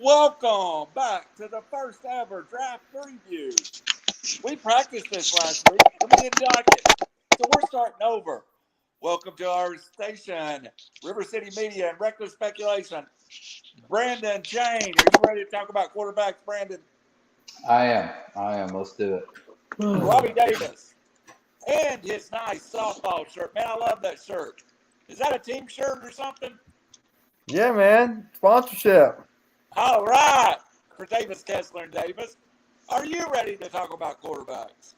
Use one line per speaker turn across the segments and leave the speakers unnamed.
Welcome back to the first ever draft preview. We practiced this last week and we didn't like it, so we're starting over. Welcome to our station, RiverCity-Media and Reckless Speculation. Brandon Jane, are you ready to talk about quarterbacks, Brandon?
I am. Let's do it.
Robbie Davis and his nice softball shirt. Man, I love that shirt. Is that a team shirt or something?
Yeah, man. Sponsorship.
All right. For Davis, Kessler, and Davis, are you ready to talk about quarterbacks?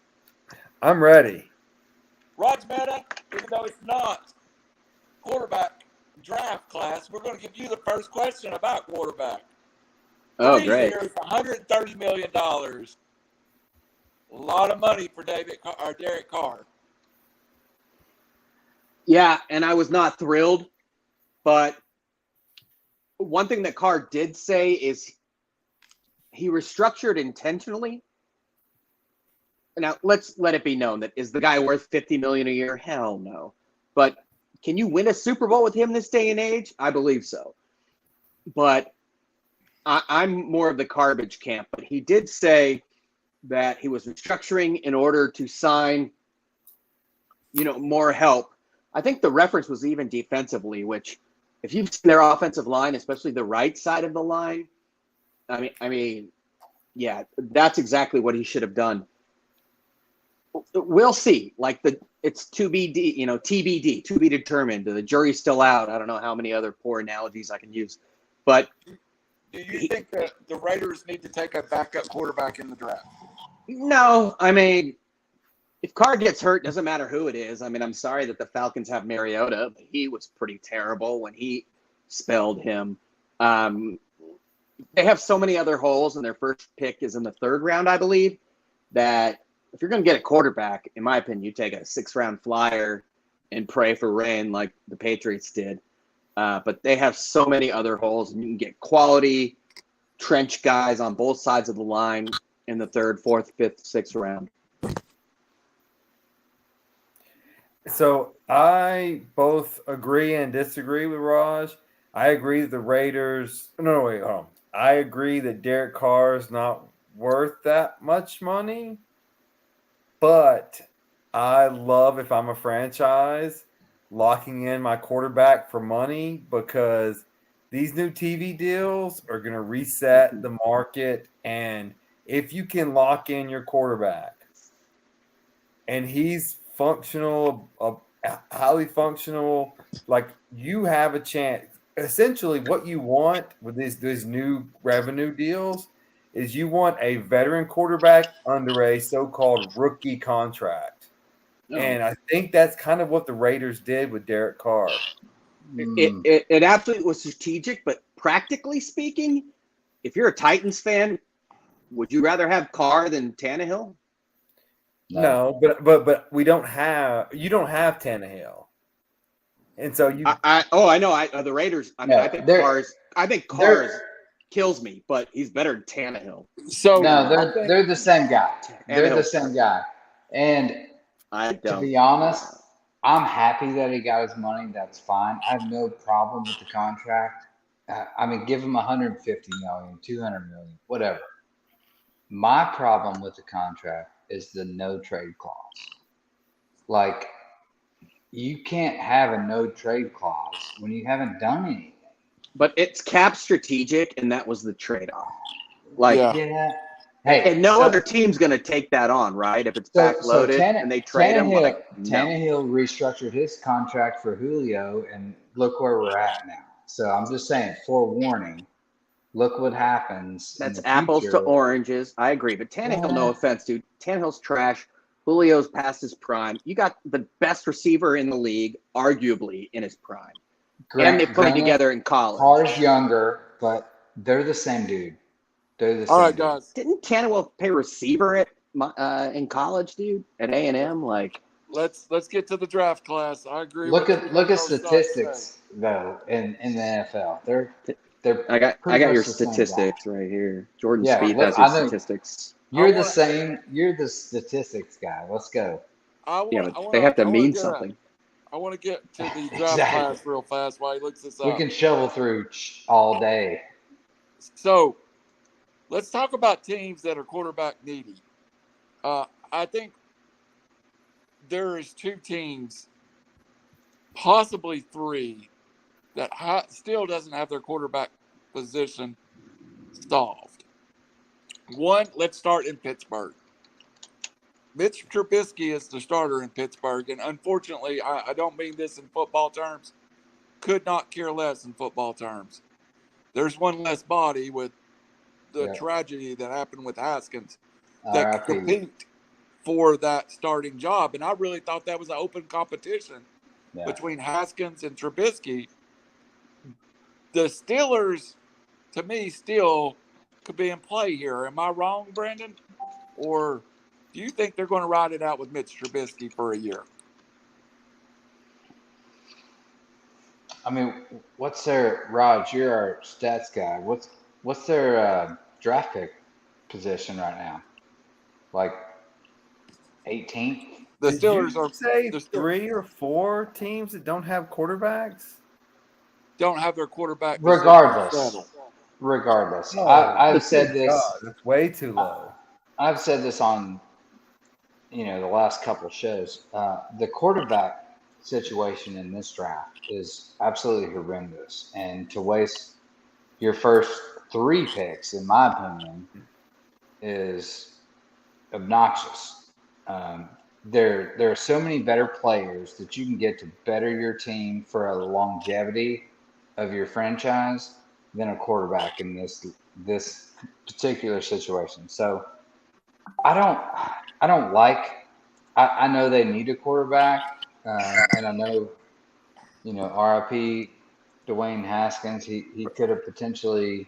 I'm ready.
Raj Mehta, even though it's not quarterback draft class, we're going to give you the first question about quarterback.
Oh,
3
great.
years, $130 million. A lot of money for Derek Carr.
Yeah, and I was not thrilled, but one thing that Carr did say is he restructured intentionally. Now, let's let it be known that is the guy worth $50 million a year? Hell no. But can you win a Super Bowl with him this day and age? I believe so. But I'm more of the garbage camp. But he did say that he was restructuring in order to sign, more help. I think the reference was even defensively, which if you've seen their offensive line, especially the right side of the line, I mean, yeah, that's exactly what he should have done. We'll see. It's TBD, to be determined. The jury's still out. I don't know how many other poor analogies I can use. But
do you think that the Raiders need to take a backup quarterback in the draft?
No, I mean, if Carr gets hurt, doesn't matter who it is. I mean, I'm sorry that the Falcons have Mariota, but he was pretty terrible when he spelled him. They have so many other holes, and their first pick is in the third round, I believe, that if you're going to get a quarterback, in my opinion, you take a 6th-round flyer and pray for rain like the Patriots did. But they have so many other holes, and you can get quality trench guys on both sides of the line in the 3rd, 4th, 5th, 6th round.
So I both agree and disagree with Raj. I agree that the Raiders – no, wait, hold on. I agree that Derek Carr is not worth that much money, but I love, if I'm a franchise, locking in my quarterback for money because these new TV deals are going to reset the market. And if you can lock in your quarterback and he's functional, highly functional, like you have a chance. Essentially, what you want with these new revenue deals is you want a veteran quarterback under a so-called rookie contract.
No.
And I think that's kind of what the Raiders did with Derek Carr.
It absolutely was strategic, but practically speaking, if you're a Titans fan, would you rather have Carr than Tannehill?
No, but you don't have Tannehill. And so you
I know the Raiders. I mean, I think Carr kills me, but he's better than Tannehill.
So
No, they're the same guy. They're the same guy. And to be honest, I'm happy that he got his money. That's fine. I have no problem with the contract. I mean, give him $150 million, $200 million, whatever. My problem with the contract is the no trade clause. Like, you can't have a no trade clause when you haven't done anything.
But it's cap strategic, and that was the trade-off.
Yeah. Hey,
and no other team's going to take that on, right? If it's backloaded and they trade him,
Tannehill restructured his contract for Julio, and look where we're at now. So I'm just saying, forewarning, look what happens.
That's apples to oranges. I agree. But Tannehill, no offense, dude. Tannehill's trash. Julio's past his prime. You got the best receiver in the league, arguably, in his prime. And they put it together in college.
Carr's younger, but they're the same dude. They're the same.
All right, guys.
Didn't Tannehill pay receiver in college, dude? At A&M,
Let's get to the draft class. I agree.
Look at statistics though in the NFL. They're
I got your statistics right here. Jordan Speed has your statistics.
You're the same. You're the statistics guy. Let's go.
They have to mean something.
I want to get to the draft class real fast while he looks this up.
We can shovel through all day.
So let's talk about teams that are quarterback needy. I think there is 2 teams, possibly 3, that still doesn't have their quarterback position solved. One, let's start in Pittsburgh. Mitch Trubisky is the starter in Pittsburgh, and unfortunately, I don't mean this in football terms, could not care less in football terms. There's one less body with the tragedy that happened with Haskins that could compete for that starting job. And I really thought that was an open competition between Haskins and Trubisky. The Steelers, to me, still could be in play here. Am I wrong, Brandon? Or do you think they're going to ride it out with Mitch Trubisky for a year?
I mean, what's their, Raj, you're our stats guy. What's their draft pick position right now? Like 18th?
The
Did
Steelers
you
are
say 3 or 4 teams that don't have quarterbacks?
Don't have their quarterback.
Regardless.
Oh,
I've said this.
God, that's way too low.
I've said this on, the last couple of shows. The quarterback situation in this draft is absolutely horrendous, and to waste your first 3 picks, in my opinion, is obnoxious. There are so many better players that you can get to better your team for a longevity of your franchise than a quarterback in this particular situation. So I don't like. I know they need a quarterback, and I know, RIP Dwayne Haskins. He could have potentially,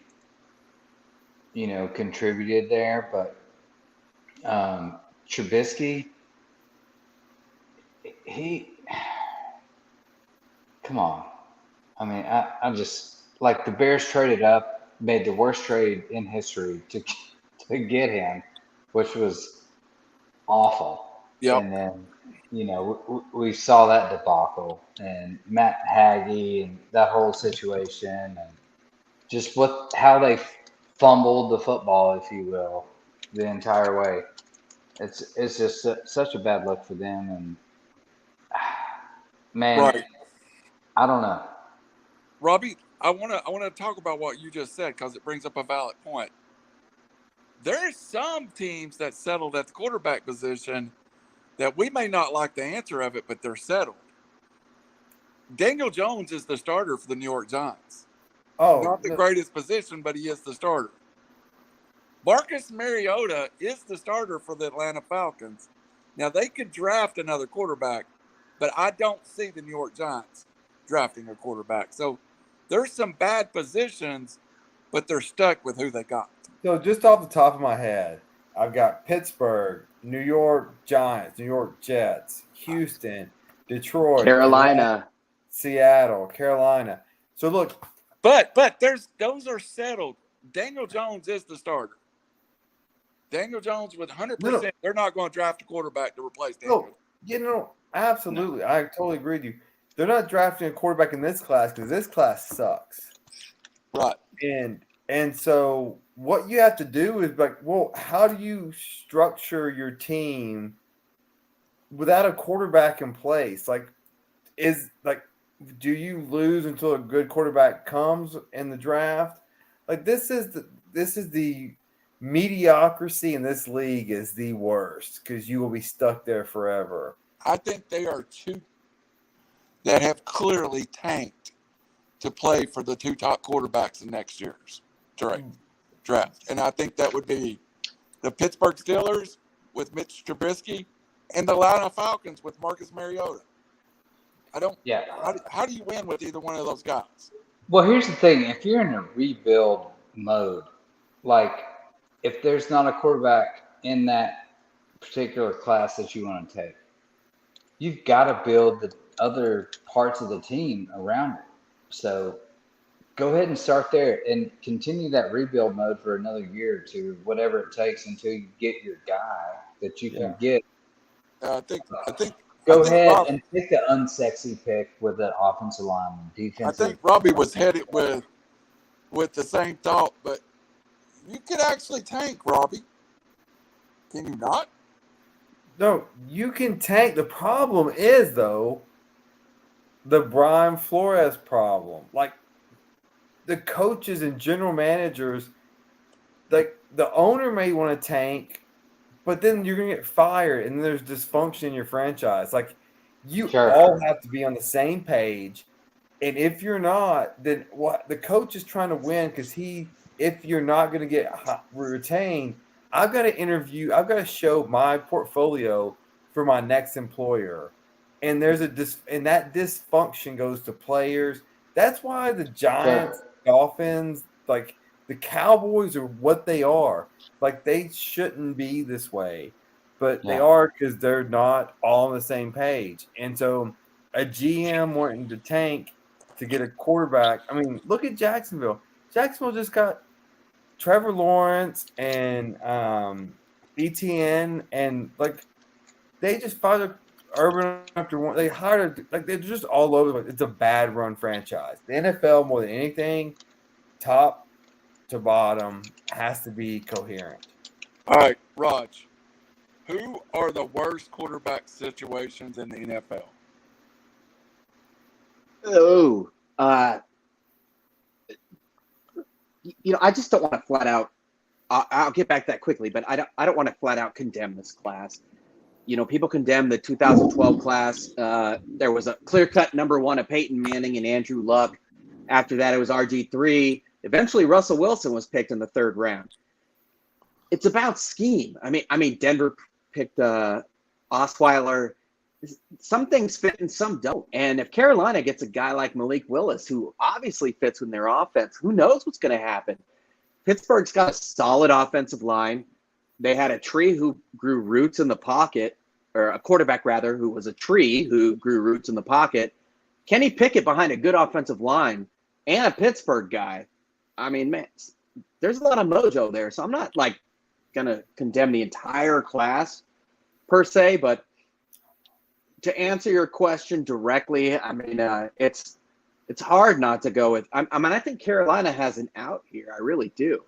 contributed there, but Trubisky, come on. I mean, I'm just like, the Bears traded up, made the worst trade in history to get him, which was awful.
Yep.
And then, we saw that debacle, and Matt Nagy and that whole situation, and just how they fumbled the football, if you will, the entire way. It's just such a bad look for them, and man,
right.
I don't know.
Robbie, I want to talk about what you just said because it brings up a valid point. There's some teams that settled at the quarterback position that we may not like the answer of it, but they're settled. Daniel Jones is the starter for the New York Giants. Not the greatest position, but he is the starter. Marcus Mariota is the starter for the Atlanta Falcons. Now, they could draft another quarterback, but I don't see the New York Giants drafting a quarterback. So there's some bad positions, but they're stuck with who they got.
So just off the top of my head, I've got Pittsburgh, New York Giants, New York Jets, Houston, Detroit,
Carolina,
Atlanta, Seattle, Carolina. So look,
but those are settled. Daniel Jones is the starter. Daniel Jones with 100%. They're not going to draft a quarterback to replace Daniel.
Absolutely. No. I totally agree with you. They're not drafting a quarterback in this class because this class sucks.
Right.
And so what you have to do is how do you structure your team without a quarterback in place? Do you lose until a good quarterback comes in the draft? This is the mediocrity in this league is the worst because you will be stuck there forever.
I think they are 2 that have clearly tanked to play for the 2 top quarterbacks in next year's draft. And I think that would be the Pittsburgh Steelers with Mitch Trubisky and the Atlanta Falcons with Marcus Mariota. How do you win with either one of those guys?
Well, here's the thing. If you're in a rebuild mode, if there's not a quarterback in that particular class that you want to take, you've got to build the other parts of the team around it. So go ahead and start there and continue that rebuild mode for another year or 2, whatever it takes until you get your guy that you can get.
I think
Go ahead and pick the unsexy pick with the offensive lineman, defensive.
I think Robbie was headed with the same thought, but You can actually tank, Robbie. Can you not?
No, you can tank. The problem is, though, the Brian Flores problem. Like, the coaches and general managers, like, the owner may want to tank, but then you're going to get fired, and there's dysfunction in your franchise. Like, you all have to be on the same page. And if you're not, then what? The coach is trying to win because if you're not going to get retained, I've got to interview, I've got to show my portfolio for my next employer. And and that dysfunction goes to players. That's why the Giants, Dolphins, like the Cowboys are what they are. Like, they shouldn't be this way, but they are because they're not all on the same page. And so a GM wanting to tank to get a quarterback. I mean, look at Jacksonville. Jacksonville just got Trevor Lawrence and ETN, and like they just fired Urban after one. They hired they're just all over. It's a bad run franchise. The NFL, more than anything, top to bottom, has to be coherent.
All right, Raj, who are the worst quarterback situations in the NFL?
Oh, I just don't want to flat out. I'll get back to that quickly, but I don't want to flat out condemn this class. People condemn the 2012 class. There was a clear-cut number one of Peyton Manning and Andrew Luck. After that, it was RG3. Eventually, Russell Wilson was picked in the third round. It's about scheme. I mean, Denver picked Osweiler. Some things fit and some don't. And if Carolina gets a guy like Malik Willis, who obviously fits in their offense, who knows what's going to happen? Pittsburgh's got a solid offensive line. They had a tree who grew roots in the pocket, or a quarterback, rather, who was a tree who grew roots in the pocket. Kenny Pickett behind a good offensive line and a Pittsburgh guy. I mean, man, there's a lot of mojo there. So I'm not, going to condemn the entire class per se, but to answer your question directly, I mean, it's hard not to go with. I think Carolina has an out here. I really do.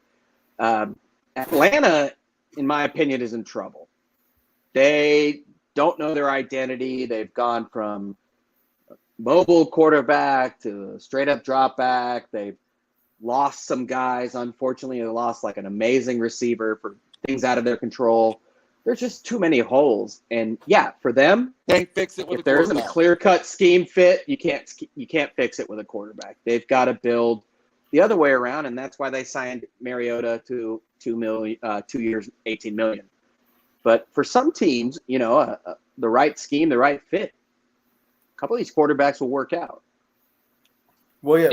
Atlanta, in my opinion, is in trouble. They don't know their identity. They've gone from mobile quarterback to straight up drop back. They've lost some guys. Unfortunately, they lost an amazing receiver for things out of their control. There's just too many holes, and for them,
they fix it with
if there isn't a clear-cut scheme fit, you can't fix it with a quarterback. They've got to build the other way around, and that's why they signed Mariota to 2 years, $18 million. But for some teams, the right scheme, the right fit, a couple of these quarterbacks will work out.
Well,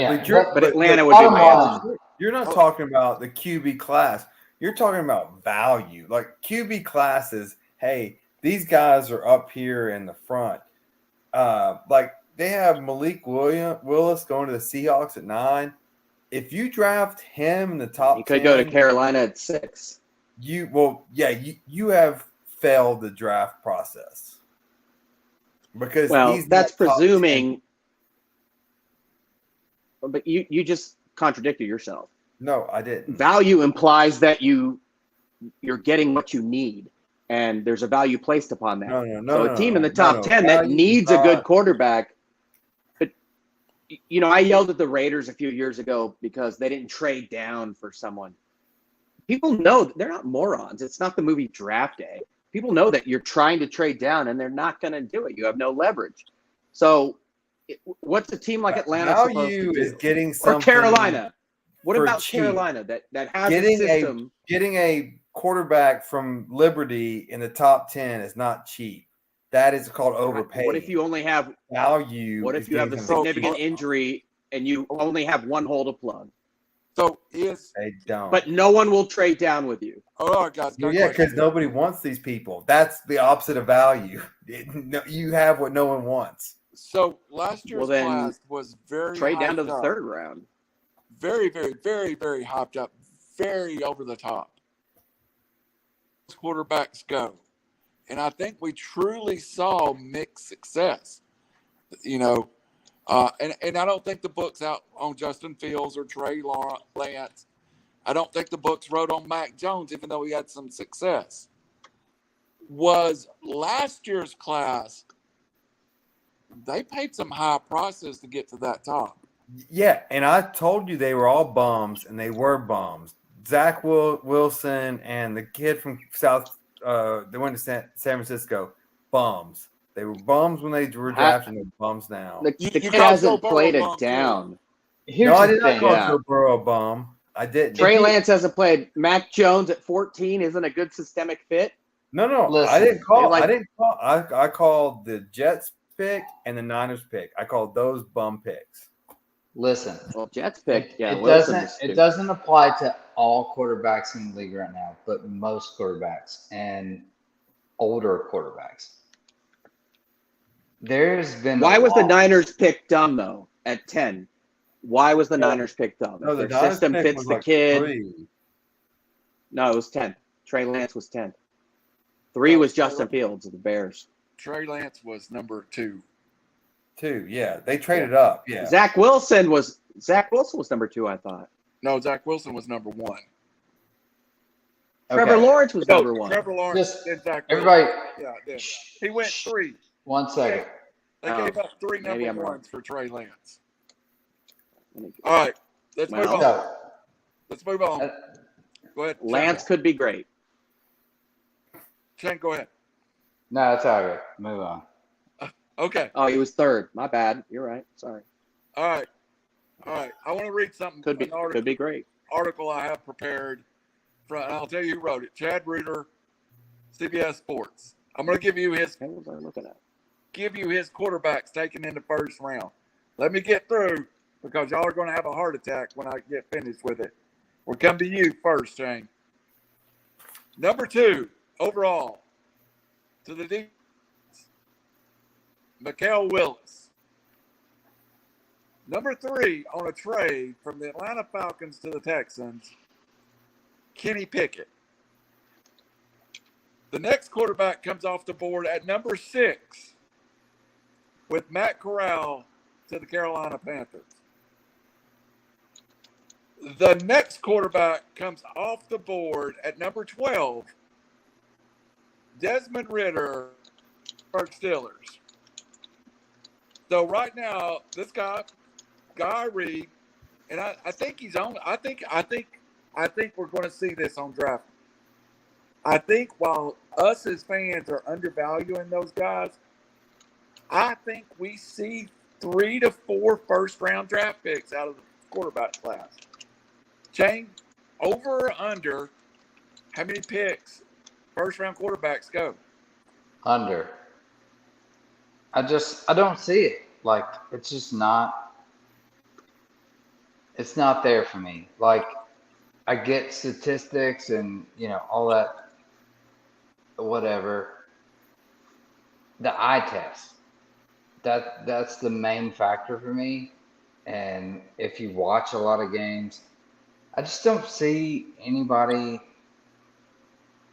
but Atlanta would be my answer.
You're not talking about the QB class. You're talking about value. Like QB classes, hey, these guys are up here in the front. They have Malik Willis going to the Seahawks at 9. If you draft him in the top 10,
he could go to Carolina at 6.
You have failed the draft process. Because
that's presuming. But you just contradicted yourself.
No, I didn't.
Value implies that you're getting what you need, and there's a value placed upon that. So a team in the top 10 that needs a good quarterback. But I yelled at the Raiders a few years ago because they didn't trade down for someone. People know they're not morons. It's not the movie Draft Day. People know that you're trying to trade down, and they're not going to do it. You have no leverage. So what's a team like Atlanta supposed to do?
Is getting something.
Or Carolina. What about
cheap.
Carolina that has a system?
Getting a quarterback from Liberty in the top 10 is not cheap. That is called overpay.
What if you only have
value?
What if you have a significant injury and you only have one hole to plug?
So
they don't.
But no one will trade down with you.
Oh, guys.
Because nobody wants these people. That's the opposite of value. You have what no one wants.
So last year's class was very
trade down to the third round.
Very, very, very, very hyped up, very over the top. Quarterbacks go. And I think we truly saw mixed success. And I don't think the book's out on Justin Fields or Trey Lance. I don't think the books wrote on Mac Jones, even though he had some success. Was last year's class, they paid some high prices to get to that top.
Yeah, and I told you they were all bums, and they were bums. Zach Wilson and the kid from they went to San Francisco, bums. They were bums when they were drafted, and they're bums now.
The
You
kid
called
hasn't
Joe
played
Burrow
it down.
Here's
No, I
the
did not
thing.
call
Yeah.
Joe Burrow a bum. I didn't.
Trey Lance hasn't played. Mac Jones at 14 isn't a good systemic fit.
No.
Listen,
I didn't call.
like-
I didn't call. I called the Jets pick and the Niners pick. I called those bum picks.
Listen.
Well, Jets picked. Yeah,
it
Wilson
doesn't.
is
It
stupid.
doesn't apply to all quarterbacks in the league right now, but most quarterbacks and older quarterbacks. There's been.
Why was the Niners pick dumb though at 10? Why was the
No.
Niners pick dumb?
No,
If
the
their
Niners
system
pick
fits
was
the
like
kid.
3.
No, it was 10. Trey Lance was 10. 3 was Justin Fields of the Bears.
Trey Lance was number 2.
2, yeah. They traded up. Yeah.
Zach Wilson was number 2, I thought.
No, Zach Wilson was number 1.
Trevor Lawrence was number 1.
Trevor Lawrence
Just
and Zach
everybody.
Wilson. Yeah, did. He went 3.
1 second.
They gave up 3
maybe
number
I'm wrong.
1s for Trey Lance. All right, let's move on.
So,
Let's move on. Go ahead.
Lance could be great.
Shane, go ahead.
no, it's all right. Move on.
Okay.
Oh, he was 3rd. My bad. You're right. Sorry.
All right. I want to read something.
Could be great.
Article I have prepared. I'll tell you who wrote it. Chad Reuter, CBS Sports. I'm going to give you his
What was I looking at?
quarterbacks taken in the first round. Let me get through because y'all are going to have a heart attack when I get finished with it. We'll come to you first, Shane. Number 2 overall to the defense, Mikael Willis. Number 3 on a trade from the Atlanta Falcons to the Texans, Kenny Pickett. The next quarterback comes off the board at number 6 with Matt Corral to the Carolina Panthers. The next quarterback comes off the board at number 12, Desmond Ridder, Pittsburgh Steelers. So right now, this guy Reed, and I think he's on. I think we're going to see this on draft. I think while us as fans are undervaluing those guys, I think we see 3 to 4 first-round draft picks out of the quarterback class. Shane, over or under, how many picks first-round quarterbacks go?
Under. I don't see it. Like, it's just not. It's not there for me. Like, I get statistics and, all that, whatever. The eye test. That's the main factor for me. And if you watch a lot of games, I just don't see anybody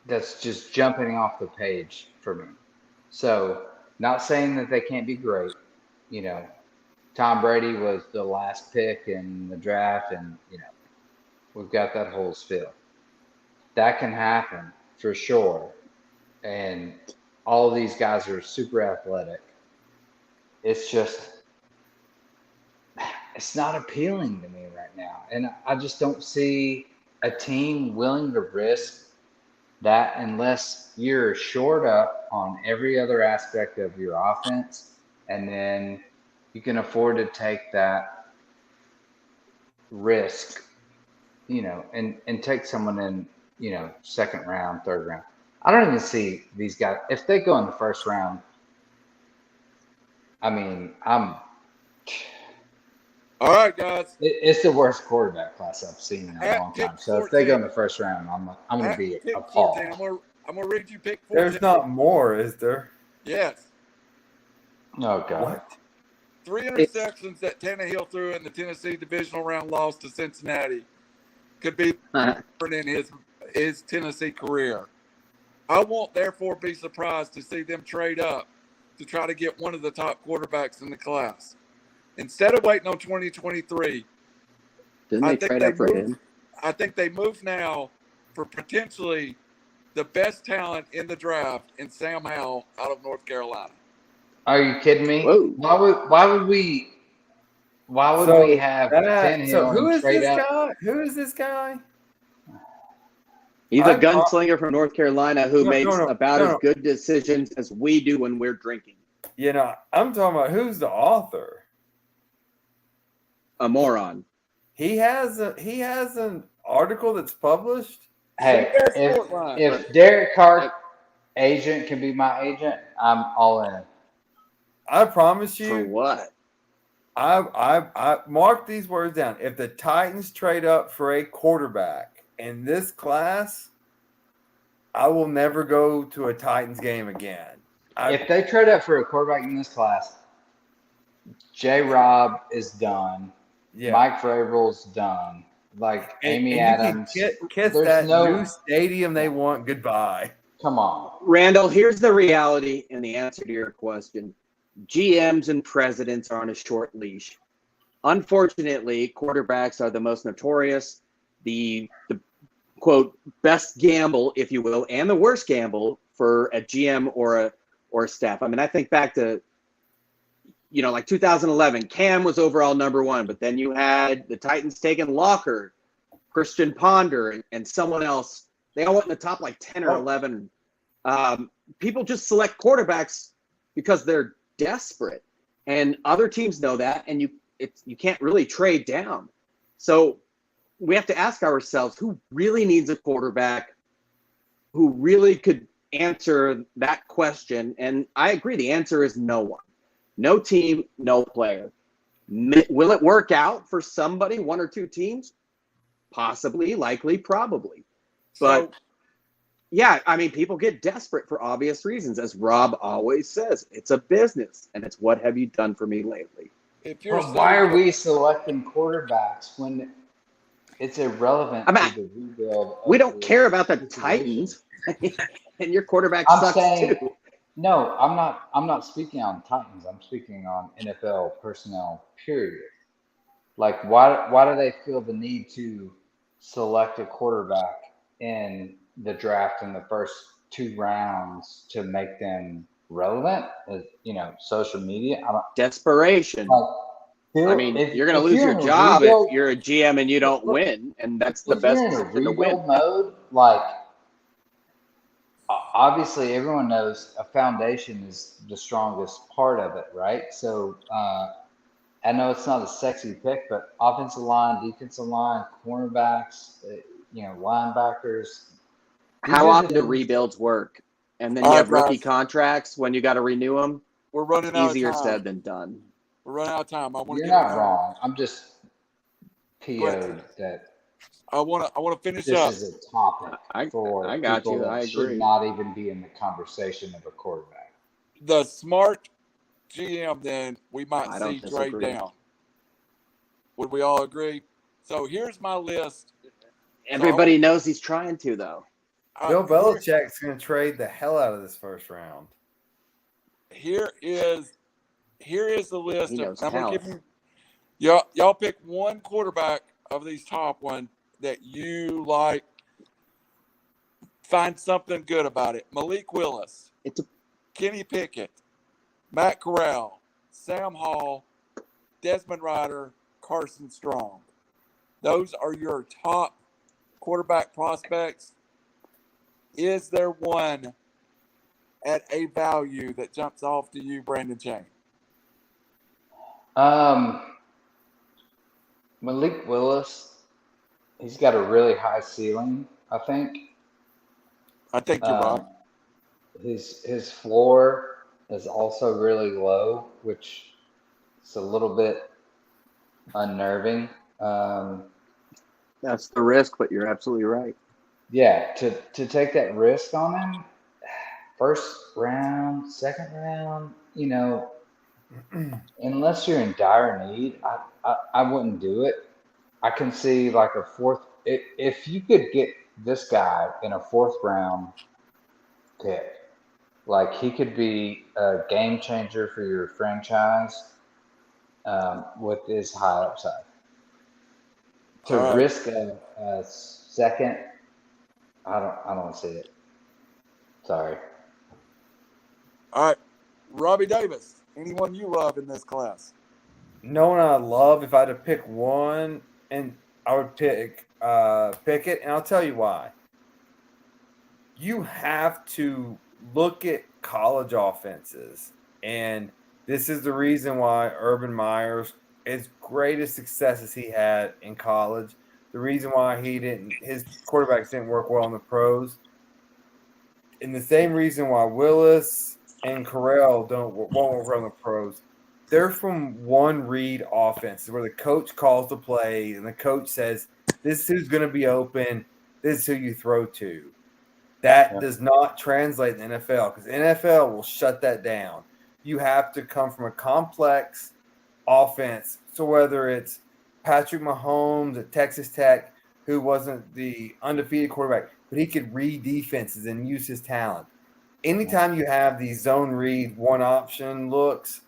that's just jumping off the page for me. So, not saying that they can't be great. Tom Brady was the last pick in the draft, and, we've got that whole spiel. That can happen for sure. And all of these guys are super athletic. It's just, it's not appealing to me right now. And I just don't see a team willing to risk that unless you're shored up on every other aspect of your offense, and then you can afford to take that risk, and take someone in, second round, third round. I don't even see these guys. If they go in the first round, I mean,
All right, guys.
It's the worst quarterback class I've seen in a long time. So if they go in the first round, I'm going to be appalled.
I'm going to read you pick 14.
There's not more, is there?
Yes.
Oh, God.
What?
3 interceptions that Tannehill threw in the Tennessee divisional round loss to Cincinnati could be different in his Tennessee career. I won't therefore be surprised to see them trade up to try to get one of the top quarterbacks in the class. Instead of waiting on 2023,
Didn't they trade up for him?
I think they move now for potentially the best talent in the draft in Sam Howell out of North Carolina.
Are you kidding me?
Whoa.
Why would we have Tannehill
so who
and
is
trade
this
up?
guy? Who is this guy?
He's a gunslinger from North Carolina who makes about as
no.
good decisions as we do when we're drinking.
You know, I'm talking about who's the author.
A moron.
He has an article that's published.
Hey, if Derek Carr's agent can be my agent, I'm all in.
I promise you.
For what?
I mark these words down. If the Titans trade up for a quarterback in this class, I will never go to a Titans game again.
If they trade up for a quarterback in this class, J-Rob is done. Yeah. Mike Vrabel's done. Like Amy Adams.
You can kiss that new stadium they want goodbye.
Come on.
Randall, here's the reality and the answer to your question. GMs and presidents are on a short leash. Unfortunately, quarterbacks are the most notorious, the quote best gamble, if you will, and the worst gamble for a GM or a staff. I mean, I think back to like 2011, Cam was overall number one, but then you had the Titans taking Locker, Christian Ponder, and someone else. They all went in the top like 10 or 11. People just select quarterbacks because they're desperate, and other teams know that, and you can't really trade down. So we have to ask ourselves, who really needs a quarterback who really could answer that question? And I agree, the answer is no one. No team, no player. Will it work out for somebody, one or two teams? Possibly, likely, probably. But yeah, I mean, people get desperate for obvious reasons. As Rob always says, it's a business, and it's what have you done for me lately?
Why are we selecting quarterbacks when it's irrelevant to the rebuild?
We don't care about the Titans, and your quarterback sucks too.
No, I'm not speaking on Titans. I'm speaking on NFL personnel, period. Like, why do they feel the need to select a quarterback in the draft in the first 2 rounds to make them relevant? Social media.
Desperation. I mean, you're going to lose your job if you're a GM and you don't win, and that's the best position to win.
Mode, like, obviously, everyone knows a foundation is the strongest part of it, right? So I know it's not a sexy pick, but offensive line, defensive line, cornerbacks, linebackers.
How often do rebuilds work? And then you have rookie contracts when you got to renew them.
We're running out of time.
Easier said than done.
We're running out of time.
You're not wrong. I'm just PO'd that.
I want to finish up.
This is a topic for
I got
people
you.
that
I
should
agree.
not even be in the conversation of a quarterback.
The smart GM, then we might see trade down. Would we all agree? So here's my list.
Everybody knows he's trying to, though.
Bill Belichick's going to trade the hell out of this first round.
Here is the list. I'm going to give you. Y'all pick one quarterback of these top one that you like. Find something good about it. Malik Willis, Kenny Pickett, Matt Corral, Sam Hall, Desmond Ryder, Carson Strong. Those are your top quarterback prospects. Is there one at a value that jumps off to you, Brandon Chain?
Malik Willis, he's got a really high ceiling, I think.
I think you're right.
His floor is also really low, which is a little bit unnerving.
That's the risk, but you're absolutely right.
Yeah, to take that risk on him, first round, second round, unless you're in dire need, I wouldn't do it. I can see like a fourth. If you could get this guy in a 4th round pick, like he could be a game changer for your franchise with his high upside. To risk second, I don't see it. Sorry.
All right, Robbie Davis. Anyone you love in this class?
No one I love. If I had to pick one, and I would pick Pickett, and I'll tell you why. You have to look at college offenses, and this is the reason why Urban Meyer's as great as success as he had in college, the reason why his quarterbacks didn't work well in the pros, and the same reason why Willis and Corral won't work well in the pros. They're from one read offenses where the coach calls the play and the coach says, "This is who's going to be open. This is who you throw to." That does not translate in the NFL because NFL will shut that down. You have to come from a complex offense. So whether it's Patrick Mahomes at Texas Tech, who wasn't the undefeated quarterback, but he could read defenses and use his talent. Anytime you have these zone read, one option looks,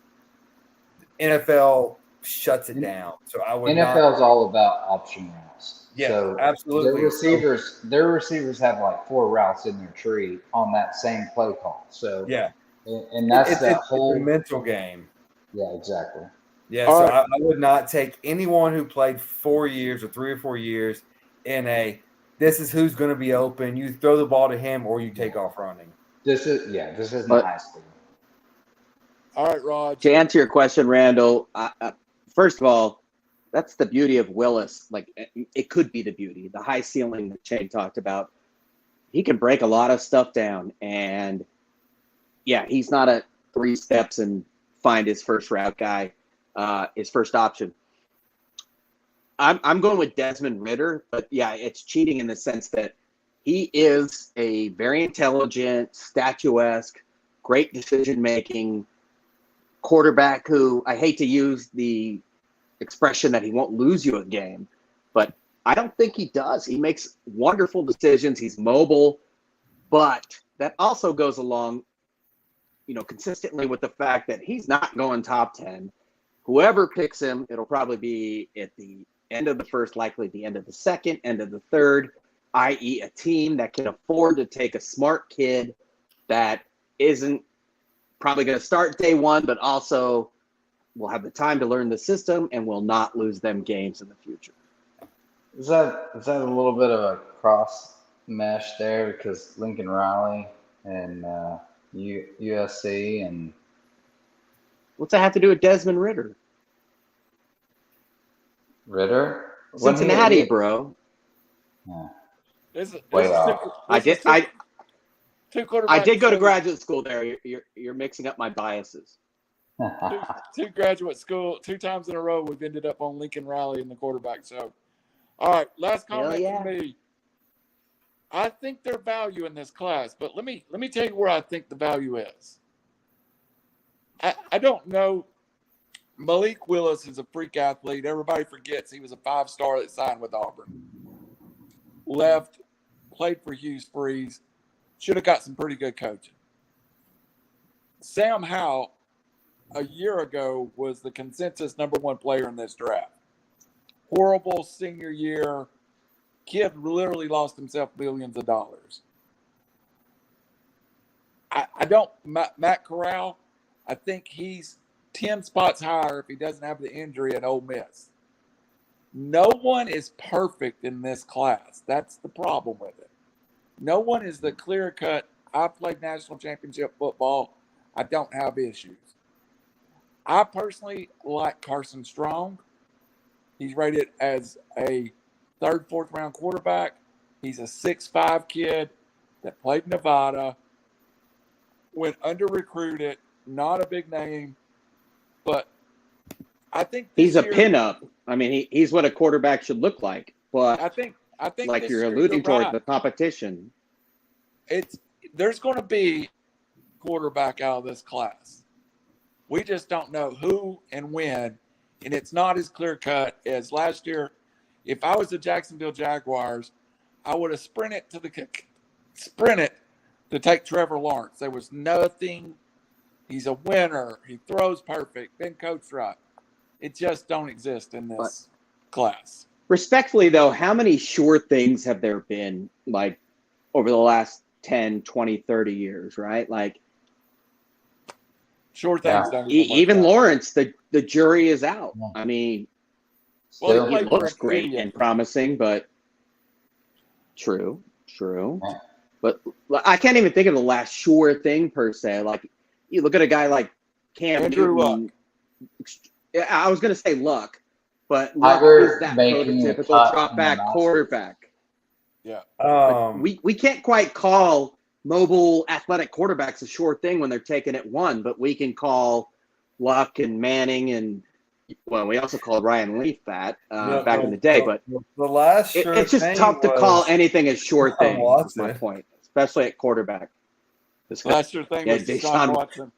NFL shuts it down. So I would
NFL is all about option routes.
Yeah,
so
absolutely.
Their receivers have like 4 routes in their tree on that same play call. So
yeah,
and that's
it's a mental game.
Yeah, exactly.
Yeah, all so right. I would not take anyone who played 4 years or 3 or 4 years in this is who's going to be open. You throw the ball to him or you take off running.
This isn't high school.
All right, Rod.
To answer your question, Randall, first of all, that's the beauty of Willis. Like, it could be the beauty, the high ceiling that Shane talked about. He can break a lot of stuff down. And, yeah, he's not a 3 steps and find his first route guy, his first option. I'm going with Desmond Ridder, but, yeah, it's cheating in the sense that he is a very intelligent, statuesque, great decision-making quarterback who, I hate to use the expression that he won't lose you a game, but I don't think he does. He makes wonderful decisions. He's mobile, but that also goes along, consistently with the fact that he's not going top 10. Whoever picks him, it'll probably be at the end of the first, likely the end of the second, end of the third, i.e. a team that can afford to take a smart kid that isn't probably going to start day one, but also will have the time to learn the system and will not lose them games in the future.
Is that a little bit of a cross mesh there because Lincoln Riley and USC and
what's that have to do with Desmond Ridder? Cincinnati, bro.
Yeah.
I did go to graduate school there. You're mixing up my biases.
two graduate school, 2 times in a row, we've ended up on Lincoln Riley in the quarterback show. All right, last comment from me. I think there's value in this class, but let me tell you where I think the value is. I don't know. Malik Willis is a freak athlete. Everybody forgets he was a 5-star that signed with Auburn. Left, played for Hughes Freeze. Should have got some pretty good coaching. Sam Howell, a year ago, was the consensus #1 player in this draft. Horrible senior year. Kid literally lost himself millions of dollars. Matt Corral, I think he's 10 spots higher if he doesn't have the injury at Ole Miss. No one is perfect in this class. That's the problem with it. No one is the clear-cut, I played national championship football, I don't have issues. I personally like Carson Strong. He's rated as a 3rd, 4th round quarterback. He's a 6'5" kid that played Nevada, went under-recruited, not a big name, but I think
he's a pinup. I mean, he's what a quarterback should look like. But
I think
like you're alluding toward the competition.
There's going to be quarterback out of this class. We just don't know who and when, and it's not as clear cut as last year. If I was the Jacksonville Jaguars, I would have sprinted to take Trevor Lawrence. There was nothing. He's a winner. He throws perfect. Been coached right. It just don't exist in this class.
Respectfully, though, how many sure things have there been, like, over the last 10, 20, 30 years, right? Like,
Sure things don't even work
even
out.
Lawrence, the jury is out.
Yeah.
I mean,
Still,
he looks great and promising, but true.
Yeah.
But I can't even think of the last sure thing per se. Like, you look at a guy like Cam
Andrew
Newton. I was going to say Luck, but Luck
Tiger
is that
making a
prototypical
cut
drop
in the
back
Masters.
quarterback.
Yeah.
But we can't quite call mobile athletic quarterbacks a sure thing when they're taken at one, but we can call Luck and Manning and, well, we also called Ryan Leaf that back in the day. But
the last sure
it's just
thing
tough to call
was
anything a sure
Deshaun
thing. Is my
Watson.
point, especially at quarterback.
Last sure thing was Deshaun Watson.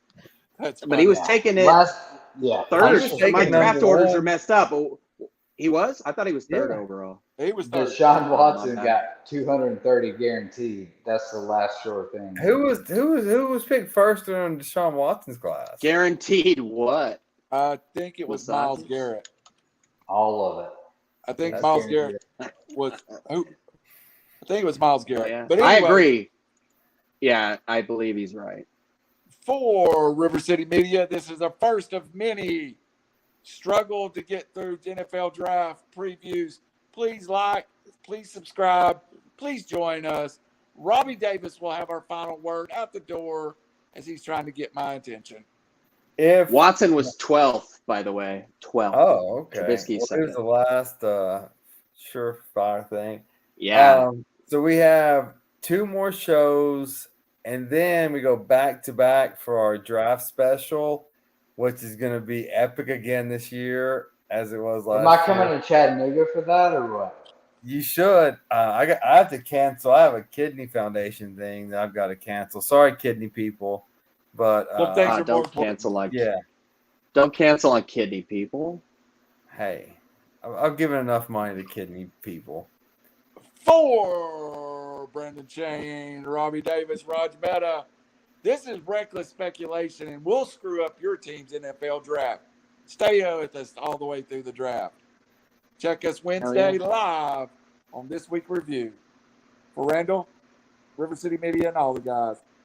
That's
but he was taking it third. My draft orders are messed up. He was? I thought he was third overall.
He was third.
Deshaun Watson got 230 guaranteed. That's the last sure thing.
Who was picked first in Deshaun Watson's class?
Guaranteed what?
I think it was Myles Garrett.
All of it.
I think Myles Garrett was who? I think it was Myles Garrett.
Oh, yeah.
But anyway,
I agree. Yeah, I believe he's right.
For RiverCity-Media, this is the first of many struggle to get through NFL draft previews. Please like, please subscribe, please join us. Robbie Davis will have our final word out the door as he's trying to get my attention.
If Watson was 12th, by the way, 12th.
Oh, okay.
Trubisky
Here's the last surefire thing.
Yeah.
So we have 2 more shows, and then we go back to back for our draft special, which is going to be epic again this year, as it was last year.
Am I coming to Chattanooga for that, or what?
You should. I have to cancel. I have a kidney foundation thing that I've got to cancel. Sorry, kidney people, but
don't cancel Don't cancel on kidney people.
Hey, I've given enough money to kidney people.
For Brandon Shane, Robbie Davis, Raj Mehta, this is reckless speculation, and we'll screw up your team's NFL draft. Stay with us all the way through the draft. Check us Wednesday live on This Week Review. For Randall, RiverCity-Media, and all the guys,